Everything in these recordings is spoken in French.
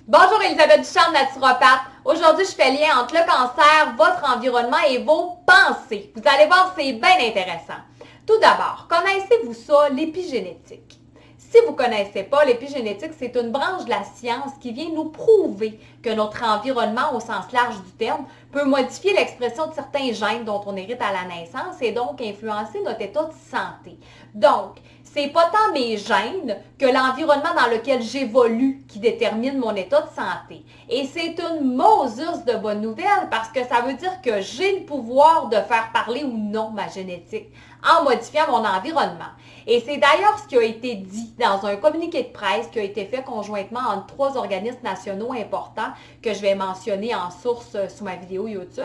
Bonjour Elisabeth Ducharme, naturopathe. Aujourd'hui, je fais lien entre le cancer, votre environnement et vos pensées. Vous allez voir, c'est bien intéressant. Tout d'abord, connaissez-vous ça, l'épigénétique? Si vous ne connaissez pas, l'épigénétique, c'est une branche de la science qui vient nous prouver que notre environnement, au sens large du terme, peut modifier l'expression de certains gènes dont on hérite à la naissance et donc influencer notre état de santé. Donc, c'est pas tant mes gènes que l'environnement dans lequel j'évolue qui détermine mon état de santé. Et c'est une Moses de bonne nouvelle parce que ça veut dire que j'ai le pouvoir de faire parler ou non ma génétique en modifiant mon environnement. Et c'est d'ailleurs ce qui a été dit dans un communiqué de presse qui a été fait conjointement entre 3 organismes nationaux importants que je vais mentionner en source sous ma vidéo YouTube.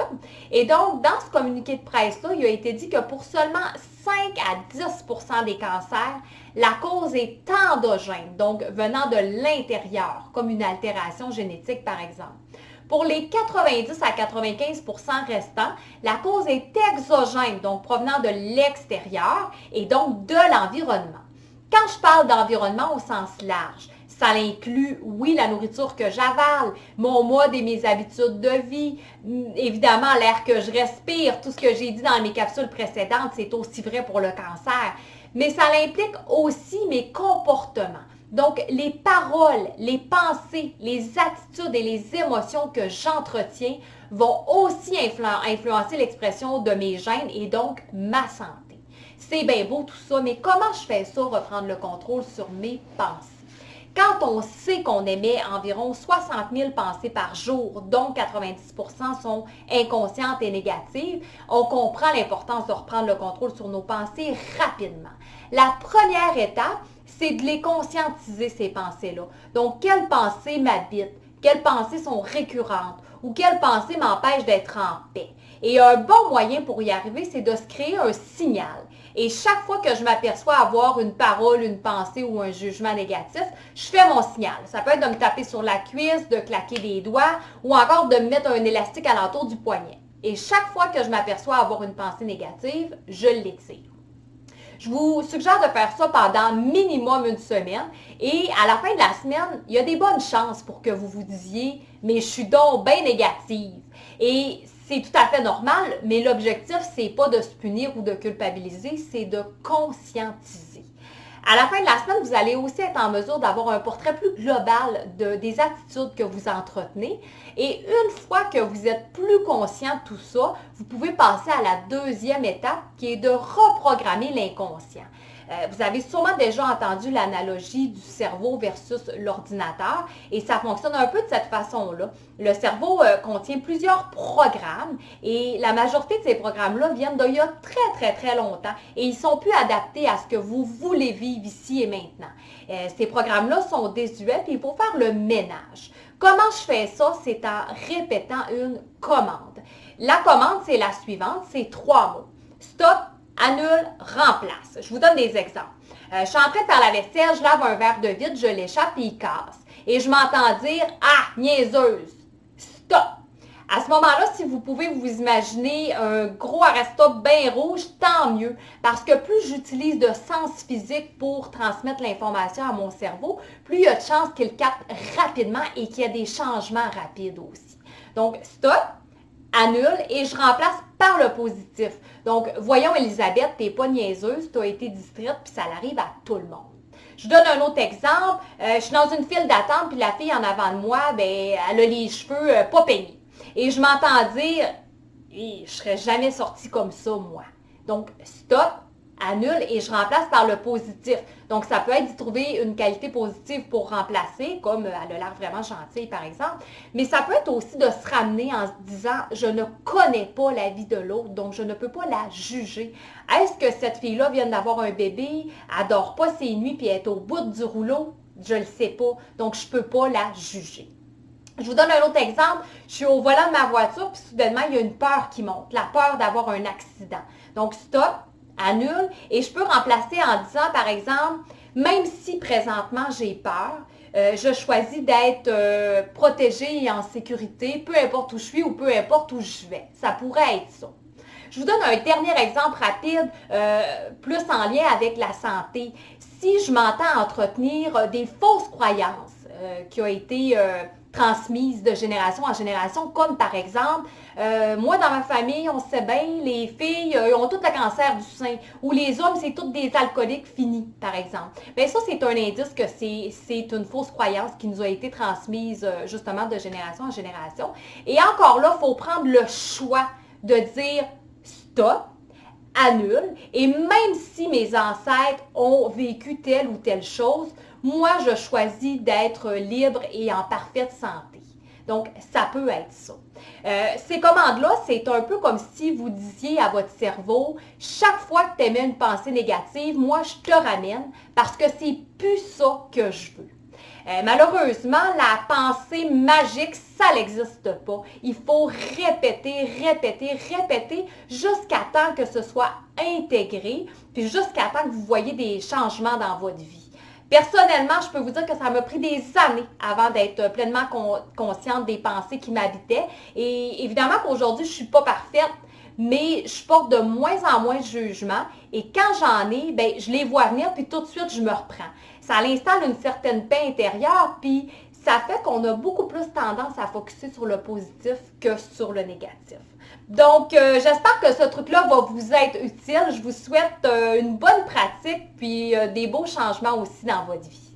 Et donc, dans ce communiqué de presse-là, il a été dit que pour seulement 5 à 10% des cancers, la cause est endogène, donc venant de l'intérieur, comme une altération génétique par exemple. Pour les 90 à 95% restants, la cause est exogène, donc provenant de l'extérieur et donc de l'environnement. Quand je parle d'environnement au sens large, ça inclut, oui, la nourriture que j'avale, mon mode et mes habitudes de vie, évidemment l'air que je respire, tout ce que j'ai dit dans mes capsules précédentes, c'est aussi vrai pour le cancer, mais ça implique aussi mes comportements. Donc, les paroles, les pensées, les attitudes et les émotions que j'entretiens vont aussi influencer l'expression de mes gènes et donc ma santé. C'est bien beau tout ça, mais comment je fais ça, reprendre le contrôle sur mes pensées? Quand on sait qu'on émet environ 60 000 pensées par jour, dont 90% sont inconscientes et négatives, on comprend l'importance de reprendre le contrôle sur nos pensées rapidement. La première étape, c'est de les conscientiser, ces pensées-là. Donc, quelles pensées m'habitent? Quelles pensées sont récurrentes? Ou quelles pensées m'empêchent d'être en paix? Et un bon moyen pour y arriver, c'est de se créer un signal. Et chaque fois que je m'aperçois avoir une parole, une pensée ou un jugement négatif, je fais mon signal. Ça peut être de me taper sur la cuisse, de claquer des doigts ou encore de me mettre un élastique à l'entour du poignet. Et chaque fois que je m'aperçois avoir une pensée négative, je l'étire. Je vous suggère de faire ça pendant minimum une semaine et à la fin de la semaine, il y a des bonnes chances pour que vous vous disiez « mais je suis donc bien négative ». Et c'est tout à fait normal, mais l'objectif, c'est pas de se punir ou de culpabiliser, c'est de conscientiser. À la fin de la semaine, vous allez aussi être en mesure d'avoir un portrait plus global des attitudes que vous entretenez. Et une fois que vous êtes plus conscient de tout ça, vous pouvez passer à la deuxième étape qui est de reprogrammer l'inconscient. Vous avez sûrement déjà entendu l'analogie du cerveau versus l'ordinateur et ça fonctionne un peu de cette façon-là. Le cerveau contient plusieurs programmes et la majorité de ces programmes-là viennent d'il y a très longtemps et ils sont plus adaptés à ce que vous voulez vivre ici et maintenant. Ces programmes-là sont désuets et il faut faire le ménage. Comment je fais ça? C'est en répétant une commande. La commande, c'est la suivante, c'est 3 mots. Stop, annule, remplace. Je vous donne des exemples. Je suis en train de faire la vaisselle, je lave un verre de vide, je l'échappe et il casse. Et je m'entends dire « Ah, niaiseuse! Stop! » À ce moment-là, si vous pouvez vous imaginer un gros arrêt-stop bien rouge, tant mieux. Parce que plus j'utilise de sens physique pour transmettre l'information à mon cerveau, plus il y a de chances qu'il capte rapidement et qu'il y ait des changements rapides aussi. Donc, stop, annule et je remplace par le positif. Donc, voyons Elisabeth, t'es pas niaiseuse, tu as été distraite puis ça arrive à tout le monde. Je vous donne un autre exemple. Je suis dans une file d'attente puis la fille en avant de moi, ben, elle a les cheveux pas peignés. Et je m'entends dire, je ne serais jamais sortie comme ça, moi. Donc, stop, annule et je remplace par le positif. Donc, ça peut être d'y trouver une qualité positive pour remplacer, comme elle a l'air vraiment gentille, par exemple. Mais ça peut être aussi de se ramener en se disant, je ne connais pas la vie de l'autre, donc je ne peux pas la juger. Est-ce que cette fille-là vient d'avoir un bébé, elle dort pas ses nuits puis elle est au bout du rouleau? Je ne le sais pas, donc je ne peux pas la juger. Je vous donne un autre exemple. Je suis au volant de ma voiture, puis soudainement, il y a une peur qui monte, la peur d'avoir un accident. Donc, stop, annule, et je peux remplacer en disant, par exemple, même si présentement j'ai peur, je choisis d'être protégée et en sécurité, peu importe où je suis ou peu importe où je vais. Ça pourrait être ça. Je vous donne un dernier exemple rapide, plus en lien avec la santé. Si je m'entends entretenir des fausses croyances qui ont été transmises de génération en génération, comme par exemple, moi dans ma famille, on sait bien, les filles ont tout le cancer du sein, ou les hommes, c'est tous des alcooliques finis, par exemple. Bien ça, c'est un indice que c'est une fausse croyance qui nous a été transmise justement de génération en génération. Et encore là, il faut prendre le choix de dire stop, annule, et même si mes ancêtres ont vécu telle ou telle chose, moi, je choisis d'être libre et en parfaite santé. Donc, ça peut être ça. Ces commandes-là, c'est un peu comme si vous disiez à votre cerveau, chaque fois que tu émets une pensée négative, moi, je te ramène parce que c'est plus ça que je veux. Malheureusement, la pensée magique, ça n'existe pas. Il faut répéter, répéter, répéter jusqu'à temps que ce soit intégré, puis jusqu'à temps que vous voyez des changements dans votre vie. Personnellement, je peux vous dire que ça m'a pris des années avant d'être pleinement consciente des pensées qui m'habitaient. Et évidemment qu'aujourd'hui, je ne suis pas parfaite, mais je porte de moins en moins de jugement. Et quand j'en ai, ben, je les vois venir, puis tout de suite, je me reprends. Ça installe une certaine paix intérieure, puis ça fait qu'on a beaucoup plus tendance à focusser sur le positif que sur le négatif. Donc, j'espère que ce truc-là va vous être utile. Je vous souhaite une bonne pratique, puis des beaux changements aussi dans votre vie.